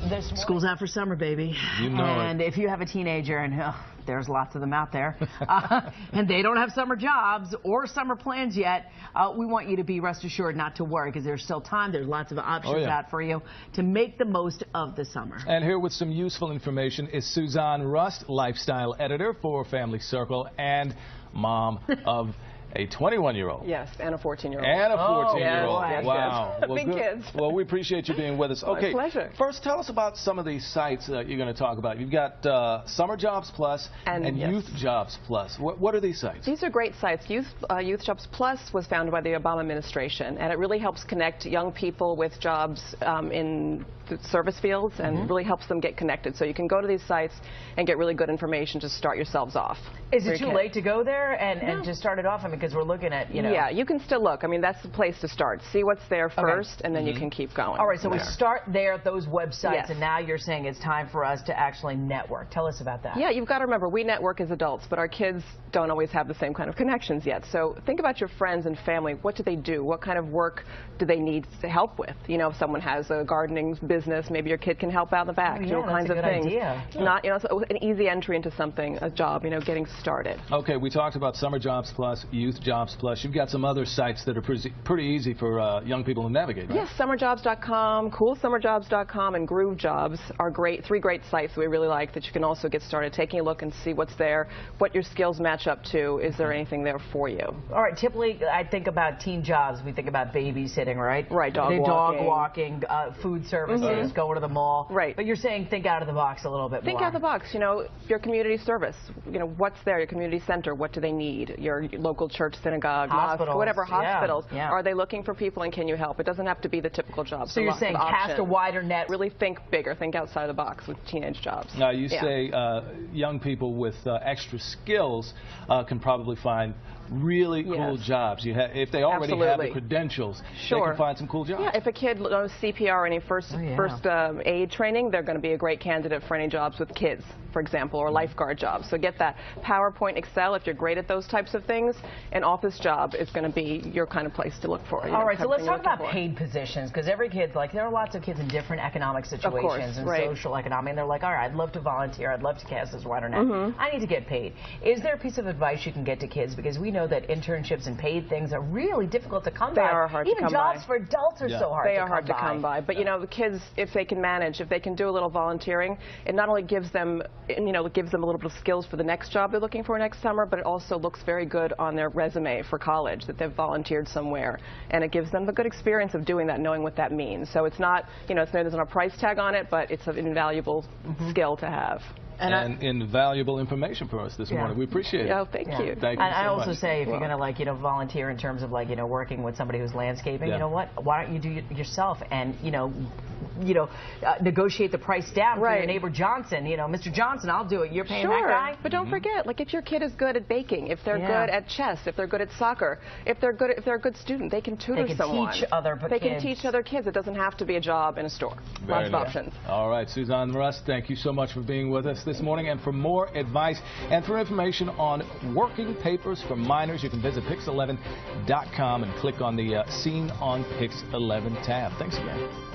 this morning. School's out for summer, baby. You know and if you have a teenager, and there's lots of them out there, and they don't have summer jobs or summer plans yet, we want you to be rest assured not to worry, because there's still time. There's lots of options out for you to make the most of the summer. And here with some useful information is Suzanne Rust, lifestyle editor for Family Circle and mom of a 21-year-old. Yes, and a 14-year-old. And a 14-year-old. Yes, Wow. yes. Well, Big kids. Well, we appreciate you being with us. Okay. My pleasure. First, tell us about some of these sites that you're going to talk about. You've got Summer Jobs Plus and Youth Jobs Plus. What are these sites? These are great sites. Youth Jobs Plus was founded by the Obama administration, and it really helps connect young people with jobs in the service fields, and really helps them get connected. So you can go to these sites and get really good information to start yourselves off. Is it too late to go there and just start it off? I mean, because we're looking at, Yeah, you can still look. I mean, that's the place to start. See what's there first, and then you can keep going. All right, so we start there at those websites, and now you're saying it's time for us to actually network. Tell us about that. Yeah, you've got to remember, we network as adults, but our kids don't always have the same kind of connections yet. So think about your friends and family. What do they do? What kind of work do they need help with? You know, if someone has a gardening business, maybe your kid can help out in the back, do all kinds of things. Not, so an easy entry into something, a job, getting started. Okay, we talked about Summer Jobs Plus, Youth Jobs Plus. You've got some other sites that are pretty easy for young people to navigate, right? Yes, summerjobs.com, coolsummerjobs.com, and Groove Jobs are three great sites that we really like that you can also get started taking a look and see what's there, what your skills match up to. Is there anything there for you? All right, typically I think about teen jobs. We think about babysitting, right? Right, dog walking, food services, going to the mall. Right. But you're saying think out of the box a little bit more. Think out of the box. Your community service. What's there? Your community center. What do they need? Your local church, synagogue, hospitals, mosque, whatever. Hospitals. Yeah. Are they looking for people, and can you help? It doesn't have to be the typical job. So you're saying cast a wider net. Really think bigger. Think outside the box with teenage jobs. Now you say young people with extra skills can probably find really cool jobs. If they already have the credentials, they can find some cool jobs. Yeah, if a kid knows CPR or any first aid training, they're going to be a great candidate for any jobs with kids, for example, or lifeguard jobs. So get that PowerPoint, Excel, if you're great at those types of things. An office job is going to be your kind of place to look for. All right, so let's talk about paid positions, because every kid's like, there are lots of kids in different economic situations and social economic, and they're like, all right, I'd love to volunteer, I'd love to cast this wider net. I need to get paid. Is there a piece of advice you can get to kids? Because we know that internships and paid things are really difficult to come by. They are hard to come by. Even jobs for adults are so hard to come by. They are hard to come by. But the kids, if they can manage, if they can do a little volunteering, it not only gives them, it gives them a little bit of skills for the next job they're looking for next summer, but it also looks very good on their resume for college that they've volunteered somewhere, and it gives them the good experience of doing that, knowing what that means. So it's not, there's not a price tag on it, but it's an invaluable skill to have. And invaluable information for us this morning. We appreciate it. Oh, thank you. Thank you. And I also say, if you're going to volunteer in terms of working with somebody who's landscaping, you know what? Why don't you do it yourself and negotiate the price down for your neighbor Johnson. Mr. Johnson, I'll do it. You're paying that guy. But don't forget, if your kid is good at baking, if they're good at chess, if they're good at soccer, if they're a good student, they can tutor someone. Teach other kids. They can teach other kids. It doesn't have to be a job in a store. Lots of options. All right, Suzanne Rust, thank you so much for being with us this morning. And for more advice and for information on working papers for minors, you can visit PIX11.com and click on the Seen on PIX 11 tab. Thanks again.